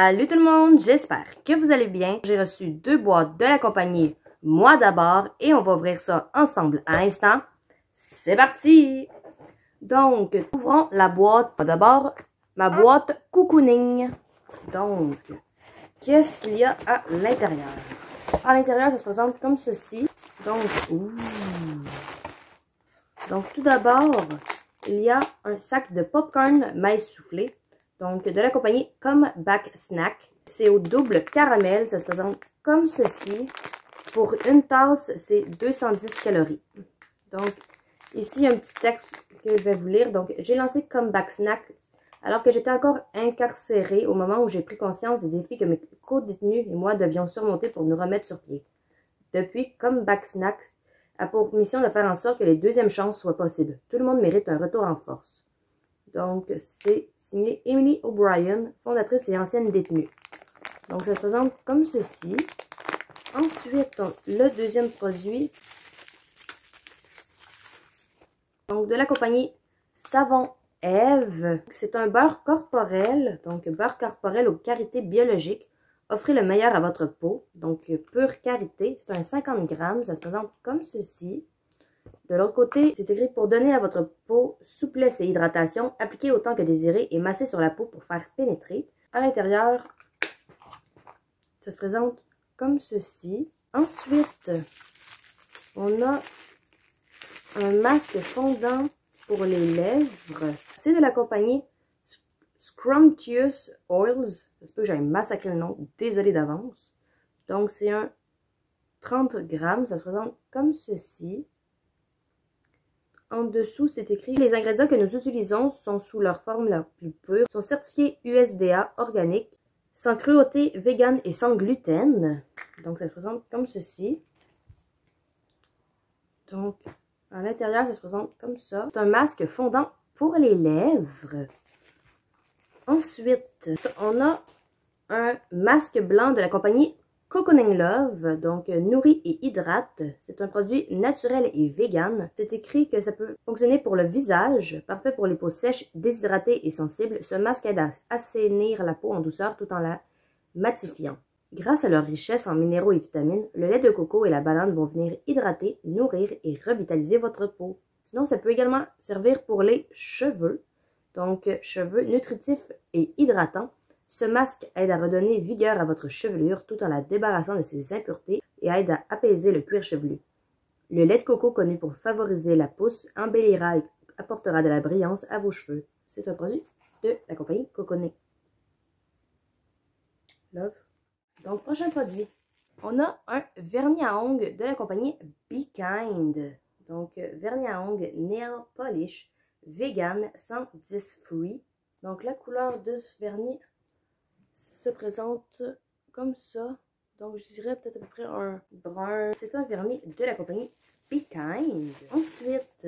Salut tout le monde, j'espère que vous allez bien. J'ai reçu 2 boîtes de la compagnie Moi d'abord et on va ouvrir ça ensemble à l'instant. C'est parti! Donc, ouvrons la boîte. D'abord, ma boîte cocooning. Donc, qu'est-ce qu'il y a à l'intérieur? À l'intérieur, ça se présente comme ceci. Donc, tout d'abord, il y a un sac de popcorn maïs soufflé. Donc, de la compagnie Comeback Snack. C'est au double caramel. Ça se présente comme ceci. Pour une tasse, c'est 210 calories. Donc, ici, il y a un petit texte que je vais vous lire. Donc, j'ai lancé Comeback Snack alors que j'étais encore incarcérée au moment où j'ai pris conscience des défis que mes co-détenus et moi devions surmonter pour nous remettre sur pied. Depuis, Comeback Snack a pour mission de faire en sorte que les deuxièmes chances soient possibles. Tout le monde mérite un retour en force. Donc, c'est signé Emily O'Brien, fondatrice et ancienne détenue. Donc, ça se présente comme ceci. Ensuite, le deuxième produit. Donc, de la compagnie Savon Eve. C'est un beurre corporel. Donc, beurre corporel aux qualités biologiques. Offrez le meilleur à votre peau. Donc, pure karité. C'est un 50 grammes. Ça se présente comme ceci. De l'autre côté, c'est écrit pour donner à votre peau souplesse et hydratation, appliquez autant que désiré et masser sur la peau pour faire pénétrer. À l'intérieur, ça se présente comme ceci. Ensuite, on a un masque fondant pour les lèvres. C'est de la compagnie Scrumptious Oils. Ça se peut que j'aille massacrer le nom, désolé d'avance. Donc, c'est un 30 grammes. Ça se présente comme ceci. En dessous, c'est écrit « Les ingrédients que nous utilisons sont sous leur forme la plus pure, sont certifiés USDA organiques, sans cruauté, vegan et sans gluten. » Donc, ça se présente comme ceci. Donc, à l'intérieur, ça se présente comme ça. C'est un masque fondant pour les lèvres. Ensuite, on a un masque blanc de la compagnie Cocooning Love, donc nourrit et hydrate. C'est un produit naturel et vegan. C'est écrit que ça peut fonctionner pour le visage, parfait pour les peaux sèches, déshydratées et sensibles. Ce masque aide à assainir la peau en douceur tout en la matifiant. Grâce à leur richesse en minéraux et vitamines, le lait de coco et la banane vont venir hydrater, nourrir et revitaliser votre peau. Sinon, ça peut également servir pour les cheveux. Donc, cheveux nutritifs et hydratants. Ce masque aide à redonner vigueur à votre chevelure tout en la débarrassant de ses impuretés et aide à apaiser le cuir chevelu. Le lait de coco, connu pour favoriser la pousse, embellira et apportera de la brillance à vos cheveux. C'est un produit de la compagnie Cocooning Love. Donc, prochain produit. On a un vernis à ongles de la compagnie Be Kind. Donc, vernis à ongles Nail Polish vegan 110 free. Donc, la couleur de ce vernis se présente comme ça. Donc, je dirais peut-être à peu près un brun. C'est un vernis de la compagnie Be Kind. Ensuite,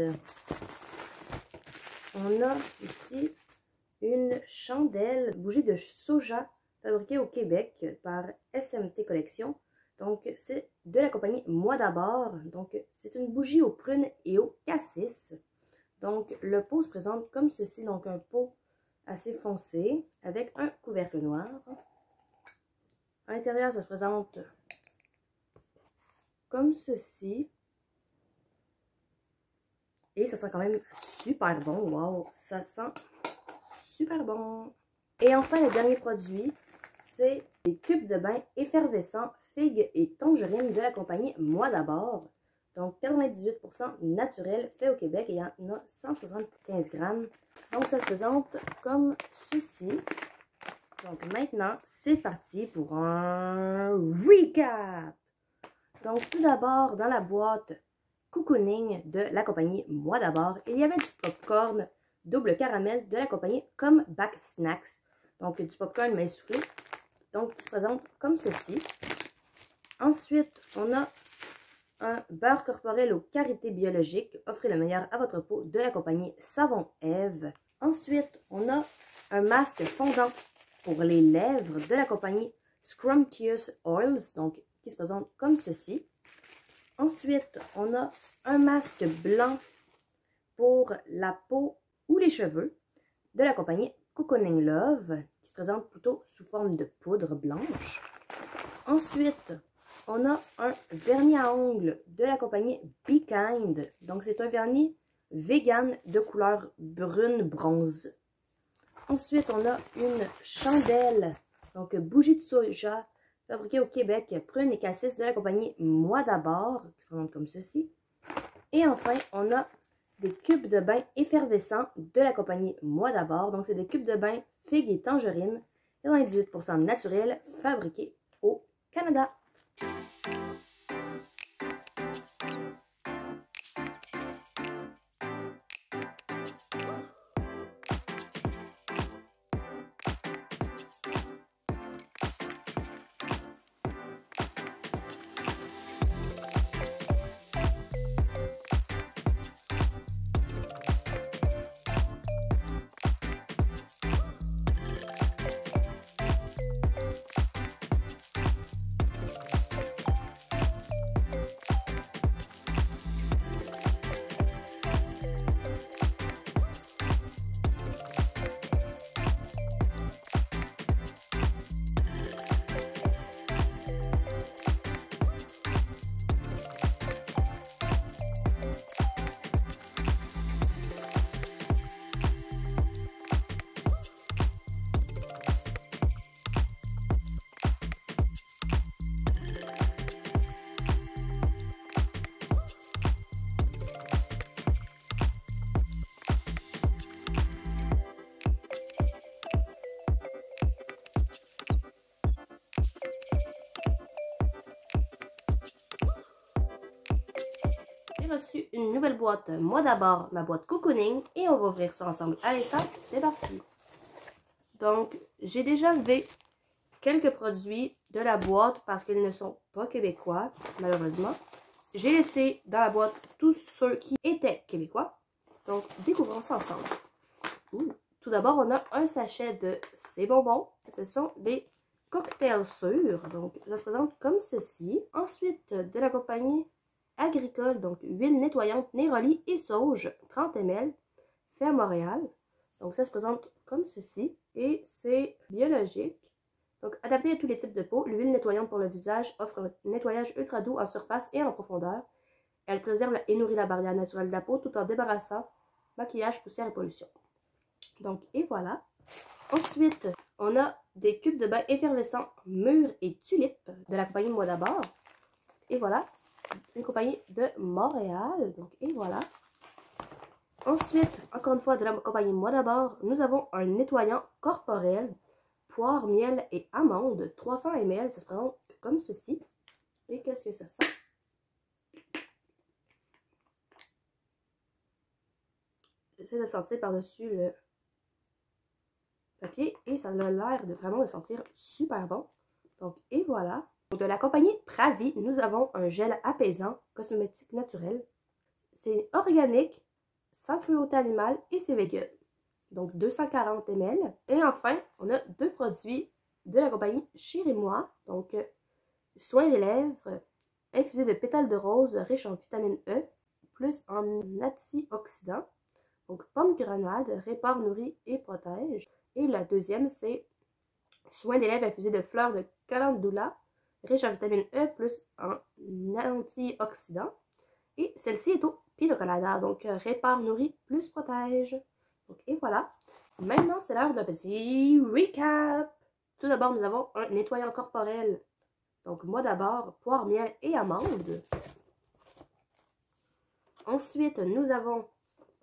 on a ici une chandelle, bougie de soja fabriquée au Québec par SMT Collection. Donc, c'est de la compagnie Moi d'abord. Donc, c'est une bougie aux prunes et au cassis. Donc, le pot se présente comme ceci. Donc, un pot assez foncé avec un couvercle noir. À l'intérieur, ça se présente comme ceci. Et ça sent quand même super bon. Wow, ça sent super bon. Et enfin, le dernier produit, c'est des cubes de bain effervescents figues et tangerines de la compagnie Moi d'abord. Donc, 98% naturel, fait au Québec et il y en a 175 grammes. Donc, ça se présente comme ceci. Donc, maintenant, c'est parti pour un recap. Donc, tout d'abord, dans la boîte Cocooning de la compagnie Moi d'abord, il y avait du popcorn double caramel de la compagnie Comeback Snacks. Donc, du popcorn mais soufflé. Donc, il se présente comme ceci. Ensuite, on a un beurre corporel aux qualités biologiques. Offrez le meilleur à votre peau de la compagnie Savon Eve. Ensuite, on a un masque fondant pour les lèvres de la compagnie Scrumptious Oils, donc qui se présente comme ceci. Ensuite, on a un masque blanc pour la peau ou les cheveux de la compagnie Cocooning Love, qui se présente plutôt sous forme de poudre blanche. Ensuite, on a un vernis à ongles de la compagnie Be Kind. Donc, c'est un vernis vegan de couleur brune bronze. Ensuite, on a une chandelle, donc bougie de soja, fabriquée au Québec, prune et cassis de la compagnie Moi d'abord, qui se présente comme ceci. Et enfin, on a des cubes de bain effervescents de la compagnie Moi d'abord. Donc, c'est des cubes de bain figues et tangerines, 98% naturels, fabriqués au Canada. J'ai reçu une nouvelle boîte, moi d'abord, ma boîte Cocooning, et on va ouvrir ça ensemble à l'instant. C'est parti! Donc, j'ai déjà levé quelques produits de la boîte parce qu'ils ne sont pas québécois, malheureusement. J'ai laissé dans la boîte tous ceux qui étaient québécois. Donc, découvrons ça ensemble. Tout d'abord, on a un sachet de ces bonbons. Ce sont des cocktails sûrs. Donc, ça se présente comme ceci. Ensuite, de la compagnie Agricole, donc huile nettoyante Néroli et sauge, 30 ml, fait à Montréal. Donc, ça se présente comme ceci. Et c'est biologique. Donc, adapté à tous les types de peau, l'huile nettoyante pour le visage offre un nettoyage ultra doux en surface et en profondeur. Elle préserve et nourrit la barrière naturelle de la peau tout en débarrassant maquillage, poussière et pollution. Donc, et voilà. Ensuite, on a des cubes de bain effervescents mûrs et tulipes de la compagnie Moi d'abord. Et voilà, une compagnie de Montréal. Donc, et voilà. Ensuite, encore une fois, de la compagnie Moi d'abord, nous avons un nettoyant corporel, poire, miel et amande, 300 ml. Ça se présente comme ceci. Et qu'est-ce que ça sent? J'essaie de sentir par-dessus le papier et ça a l'air de vraiment de sentir super bon. Donc, et voilà. De la compagnie Pravi, nous avons un gel apaisant, cosmétique naturel. C'est organique, sans cruauté animale et c'est vegan. Donc, 240 ml. Et enfin, on a deux produits de la compagnie Chérie Moi. Donc, soin des lèvres, infusé de pétales de rose riche en vitamine E, plus en antioxydants. Donc, pomme grenade, répare, nourrit et protège. Et la deuxième, c'est soin des lèvres infusé de fleurs de calendula, riche en vitamine E, plus en antioxydants. Et celle-ci est au pina colada, donc répare, nourrit, plus protège. Donc, et voilà. Maintenant, c'est l'heure d'un petit recap. Tout d'abord, nous avons un nettoyant corporel. Donc, moi d'abord, poire, miel et amande. Ensuite, nous avons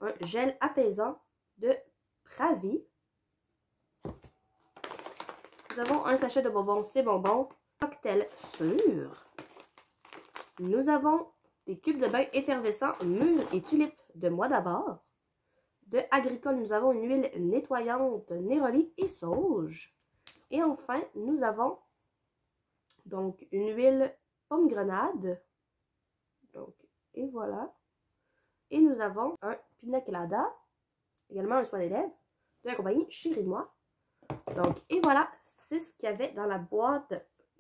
un gel apaisant de Pravi. Nous avons un sachet de bonbons, c'est bonbons, cocktail sûr. Nous avons des cubes de bain effervescents, mûrs et tulipes de Moi d'abord. De Agricole, nous avons une huile nettoyante Néroli et sauge. Et enfin, nous avons donc une huile pomme grenade. Donc, et voilà. Et nous avons un pina colada, également un soin des lèvres, de la compagnie Chérie Moi. Donc, et voilà, c'est ce qu'il y avait dans la boîte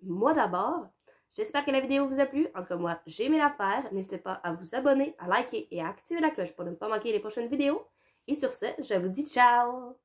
Moi d'abord. J'espère que la vidéo vous a plu. En tout cas, moi, j'ai aimé la faire. N'hésitez pas à vous abonner, à liker et à activer la cloche pour ne pas manquer les prochaines vidéos. Et sur ce, je vous dis ciao!